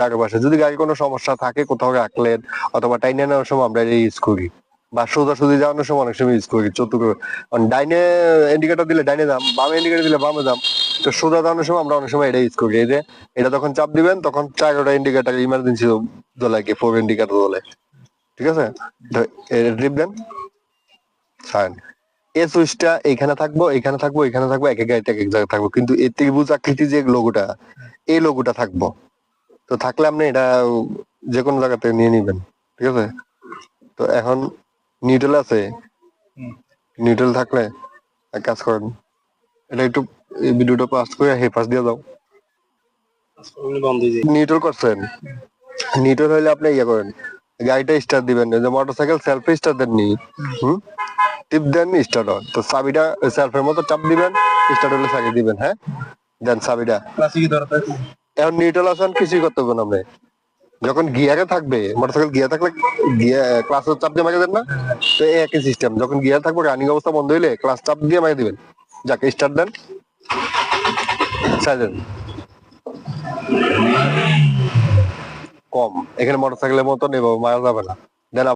টাকা পয়সা যদি গাড়ির কোনো সমস্যা থাকে কোথাও রাখলেন অথবা টাইনে নেওয়ার সময় আমরা এটা ইউজ করি, বা সোজাসুজি যাওয়ানোর সময় অনেক সময় ইউজ করি চতুর্থ। ডাইনে ইন্ডিকেটর দিলে ডাইনে দাম, বামে ইন্ডিকেটর দিলে বামে দাম। তো সোজা যাওয়ানোর সময় আমরা অনেক সময় এটা ইউজ করি। এই যে এটা যখন চাপ দিবেন তখন 4টা ইন্ডিকেটর ইমার্জেন্সি জ্বলে, কি 4 ইন্ডিকেটর জ্বলে, ঠিক আছে? তো ট্রিপ দেন, ছাড়েন। এই সুইচটা এখানে থাকবো, এখানে থাকবো, এখানে থাকবো, এক এক গাড়িতে এক এক জায়গায় থাকবো, কিন্তু এই ত্রিভুজ আকৃতি যে লোগোটা, এই লোগোটা থাকবো। তো থাকলে আপনি এটা যে কোনো জায়গা থেকে নিয়ে নিবেন, ঠিক আছে? তো এখন নিউট্রাল আছে, নিউট্রাল থাকলে এক কাজ করেন, এটা একটু এই ভিডিওটা পাস করে হে পাস দিয়ে দাও। নিউট্রাল করছেন, নিউট্রাল হইলে আপনি ইয়ে করেন, গাড়িটা স্টার্ট দিবেন, যে মোটরসাইকেল সেলফে স্টার্ট দেননি, টিপ দেন, স্টার্ট হয়। তো চাবিটা সেলফের মতো চাপ দিবেন, স্টার্ট হলে চাবি দিবেন, হ্যাঁ দেন চাবিটা। এখন নিউট্রাল আছেন, কিছুই করতে হবে না আপনি। যখন গিয়ারে থাকবে, মোটরসাইকেল গিয়ার থাকলে ক্লাস চাপ দিয়ে মাকে দেন না? তো এই একই সিস্টেম, যখন গিয়ার থাকবে রানিং অবস্থা বন্ধ হইলে ক্লাস চাপ দিয়ে মাকে দিবেন, যাকে স্টার্ট দেন, সাইলেন্ট কম। এখানে মোটরসাইকেলের মতো নেবো মারা যাবে না। দেন